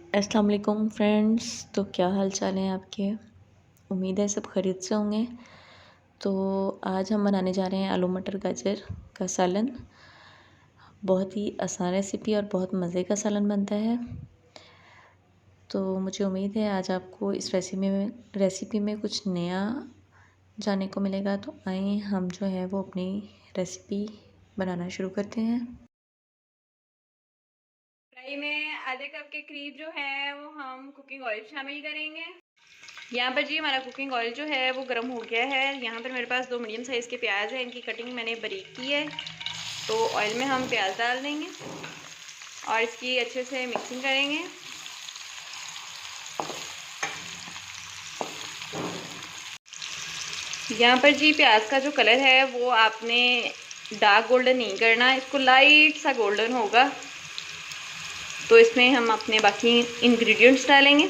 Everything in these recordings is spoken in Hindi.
अस्सलाम वालेकुम फ्रेंड्स। तो क्या हाल चाल हैं आपके? उम्मीद है सब खैरियत से होंगे। तो आज हम बनाने जा रहे हैं आलू मटर गाजर का सालन। बहुत ही आसान रेसिपी और बहुत मज़े का सालन बनता है। तो मुझे उम्मीद है आज आपको इस रेसिपी में कुछ नया जानने को मिलेगा। तो आइए हम जो है वो अपनी रेसिपी बनाना शुरू करते हैं। कढ़ाई में आधे कप के करीब जो है वो हम कुकिंग ऑयल शामिल करेंगे। यहाँ पर जी हमारा कुकिंग ऑयल जो है वो गर्म हो गया है। यहाँ पर मेरे पास 2 मीडियम साइज़ के प्याज है, इनकी कटिंग मैंने बारीक की है। तो ऑयल में हम प्याज डाल देंगे और इसकी अच्छे से मिक्सिंग करेंगे। यहाँ पर जी प्याज का जो कलर है वो आपने डार्क गोल्डन नहीं करना, इसको लाइट सा गोल्डन होगा। तो इसमें हम अपने बाकी इंग्रेडिएंट्स डालेंगे।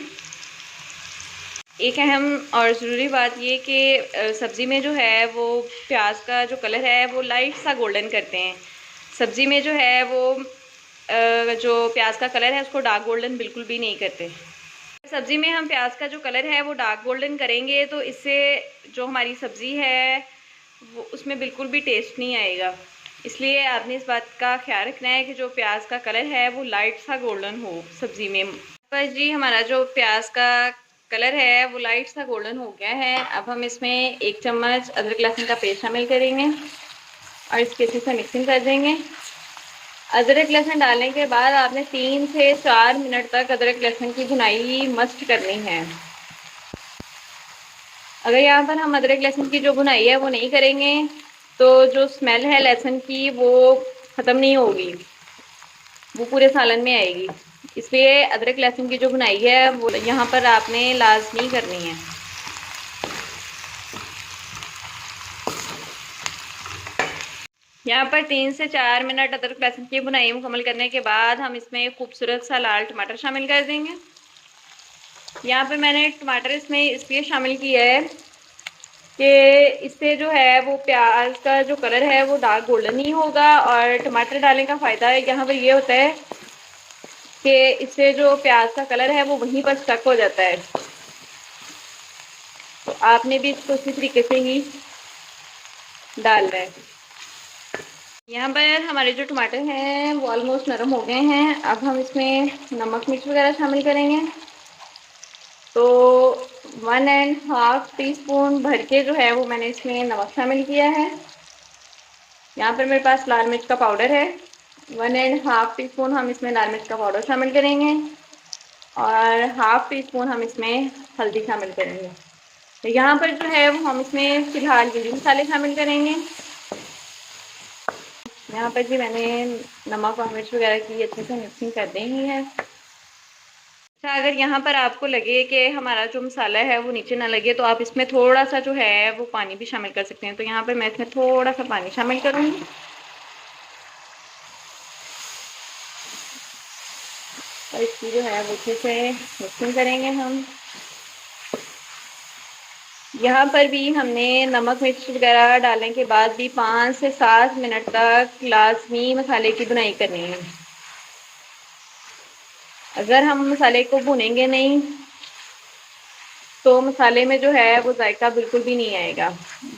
एक अहम और ज़रूरी बात ये कि सब्ज़ी में जो है वो प्याज का जो कलर है वो लाइट सा गोल्डन करते हैं। सब्ज़ी में जो है वो जो प्याज का कलर है उसको डार्क गोल्डन बिल्कुल भी नहीं करते। सब्ज़ी में हम प्याज का जो कलर है वो डार्क गोल्डन करेंगे तो इससे जो हमारी सब्ज़ी है वो उसमें बिल्कुल भी टेस्ट नहीं आएगा। इसलिए आपने इस बात का ख्याल रखना है कि जो प्याज का कलर है वो लाइट सा गोल्डन हो सब्ज़ी में। पर जी हमारा जो प्याज का कलर है वो लाइट सा गोल्डन हो गया है। अब हम इसमें 1 चम्मच अदरक लहसुन का पेस्ट शामिल करेंगे और इसके अच्छे से मिक्सिंग कर देंगे। अदरक लहसुन डालने के बाद आपने 3 से 4 मिनट तक अदरक लहसुन की भुनाई मस्ट करनी है। अगर यहाँ पर हम अदरक लहसुन की जो भुनाई है वो नहीं करेंगे तो जो स्मेल है लहसुन की वो ख़त्म नहीं होगी, वो पूरे सालन में आएगी। इसलिए अदरक लहसुन की जो भुनाई है वो यहाँ पर आपने लाजमी करनी है। यहाँ पर 3 से 4 मिनट अदरक लहसुन की भुनाई मुकम्मल करने के बाद हम इसमें खूबसूरत सा लाल टमाटर शामिल कर देंगे। यहाँ पर मैंने टमाटर इसमें इसलिए शामिल किया है कि इससे जो है वो प्याज का जो कलर है वो डार्क गोल्डन नहीं होगा। और टमाटर डालने का फ़ायदा यहाँ पर ये होता है कि इससे जो प्याज का कलर है वो वहीं पर स्टक हो जाता है। तो आपने भी इसको इसी तरीके से ही डालना है। यहाँ पर हमारे जो टमाटर हैं वो ऑलमोस्ट नरम हो गए हैं। अब हम इसमें नमक मिर्च वगैरह शामिल करेंगे। तो 1.5 टीस्पून भर के जो है वो मैंने इसमें नमक शामिल किया है। यहाँ पर मेरे पास लाल मिर्च का पाउडर है। 1.5 टीस्पून हम इसमें लाल मिर्च का पाउडर शामिल करेंगे और 1/2 टीस्पून हम इसमें हल्दी शामिल करेंगे। तो यहाँ पर जो है वो हम इसमें फ़िलहाल गिरी मसाले शामिल करेंगे। यहाँ पर जी मैंने नमक और मिर्च वगैरह की अच्छे से मिक्सिंग कर दी ही है। अच्छा, अगर यहाँ पर आपको लगे कि हमारा जो मसाला है वो नीचे ना लगे तो आप इसमें थोड़ा सा जो है वो पानी भी शामिल कर सकते हैं। तो यहाँ पर मैं इसमें थोड़ा सा पानी शामिल करूँगी। और इसकी जो है वो अच्छे से मिक्सिंग करेंगे हम। यहाँ पर भी हमने नमक मिर्च वगैरह डालने के बाद भी 5 से 7 मिनट तक लाजमी मसाले की भुनाई करनी है। अगर हम मसाले को भुनेंगे नहीं तो मसाले में जो है वो जायका बिल्कुल भी नहीं आएगा।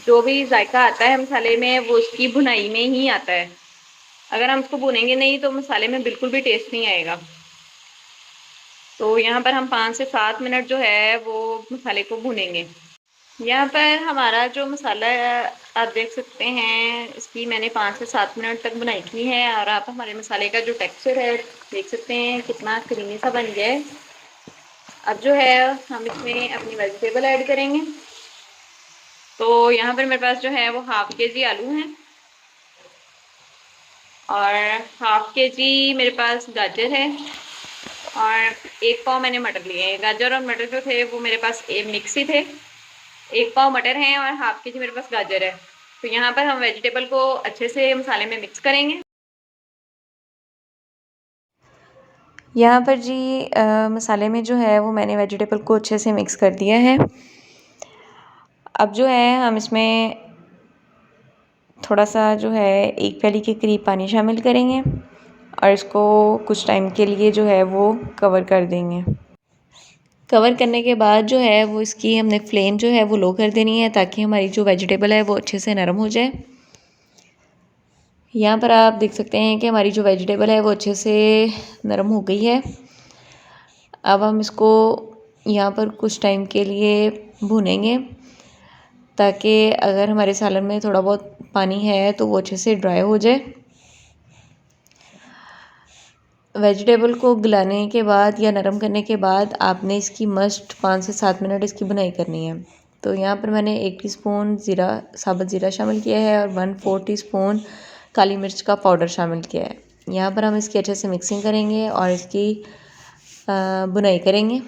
जो भी जायका आता है मसाले में वो उसकी भुनाई में ही आता है। अगर हम उसको भुनेंगे नहीं तो मसाले में बिल्कुल भी टेस्ट नहीं आएगा। तो यहाँ पर हम 5 से 7 मिनट जो है वो मसाले को भुनेंगे। यहाँ पर हमारा जो मसाला आप देख सकते हैं इसकी मैंने 5 से 7 मिनट तक भुनाई की है और आप हमारे मसाले का जो टेक्सचर है देख सकते हैं कितना क्रीमी सा बन गया है। अब जो है हम इसमें अपनी वेजिटेबल ऐड करेंगे। तो यहाँ पर मेरे पास जो है वो 1/2 केजी आलू हैं और 1/2 केजी मेरे पास गाजर है और 1 पाव मैंने मटर लिए हैं। गाजर और मटर जो थे वो मेरे पास मिक्स ही थे। 1 पाव मटर हैं और 1/2 केजी मेरे पास गाजर है। तो यहाँ पर हम वेजिटेबल को अच्छे से मसाले में मिक्स करेंगे। यहाँ पर जी मसाले में जो है वो मैंने वेजिटेबल को अच्छे से मिक्स कर दिया है। अब जो है हम इसमें थोड़ा सा जो है 1 प्याली के करीब पानी शामिल करेंगे और इसको कुछ टाइम के लिए जो है वो कवर कर देंगे। कवर करने के बाद जो है वो इसकी हमने फ्लेम जो है वो लो कर देनी है ताकि हमारी जो वेजिटेबल है वो अच्छे से नरम हो जाए। यहाँ पर आप देख सकते हैं कि हमारी जो वेजिटेबल है वो अच्छे से नरम हो गई है। अब हम इसको यहाँ पर कुछ टाइम के लिए भूनेंगे ताकि अगर हमारे सालन में थोड़ा बहुत पानी है तो वो अच्छे से ड्राई हो जाए। वेजिटेबल को गलाने के बाद या नरम करने के बाद आपने इसकी मस्ट 5 से 7 मिनट इसकी बुनाई करनी है। तो यहाँ पर मैंने 1 टीस्पून साबुत ज़ीरा शामिल किया है और 1/4 टीस्पून काली मिर्च का पाउडर शामिल किया है। यहाँ पर हम इसकी अच्छे से मिक्सिंग करेंगे और इसकी बुनाई करेंगे।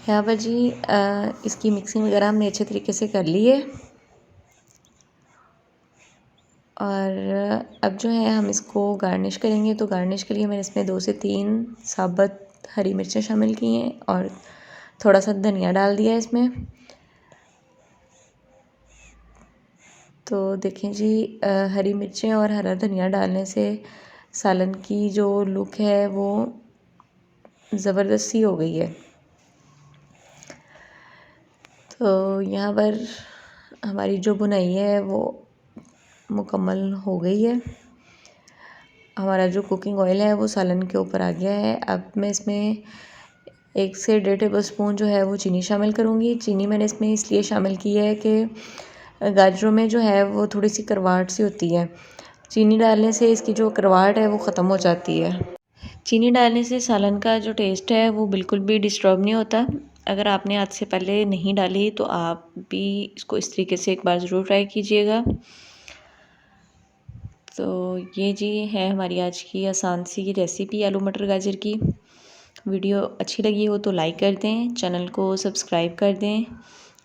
यहाँ पर जी इसकी मिक्सिंग वगैरह हमने अच्छे तरीके से कर ली है और अब जो है हम इसको गार्निश करेंगे। तो गार्निश के लिए मैंने इसमें 2 से 3 साबुत हरी मिर्चें शामिल की हैं और थोड़ा सा धनिया डाल दिया है इसमें। तो देखें जी हरी मिर्चें और हरा धनिया डालने से सालन की जो लुक है वो ज़बरदस्ती हो गई है। तो यहाँ पर हमारी जो बुनाई है वो मुकम्मल हो गई है। हमारा जो कुकिंग ऑयल है वो सालन के ऊपर आ गया है। अब मैं इसमें 1 से 1.5 टेबलस्पून जो है वो चीनी शामिल करूँगी। चीनी मैंने इसमें इसलिए शामिल की है कि गाजरों में जो है वो थोड़ी सी करवाहट सी होती है। चीनी डालने से इसकी जो करवाहट है वो ख़त्म हो जाती है। चीनी डालने से सालन का जो टेस्ट है वो बिल्कुल भी डिस्टर्ब नहीं होता। अगर आपने आज से पहले नहीं डाली तो आप भी इसको इस तरीके से एक बार ज़रूर ट्राई कीजिएगा। तो ये जी है हमारी आज की आसान सी रेसिपी आलू मटर गाजर की। वीडियो अच्छी लगी हो तो लाइक कर दें, चैनल को सब्सक्राइब कर दें।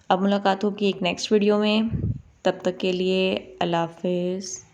अब मुलाकात होगी एक नेक्स्ट वीडियो में, तब तक के लिए अल्लाह हाफ़िज़।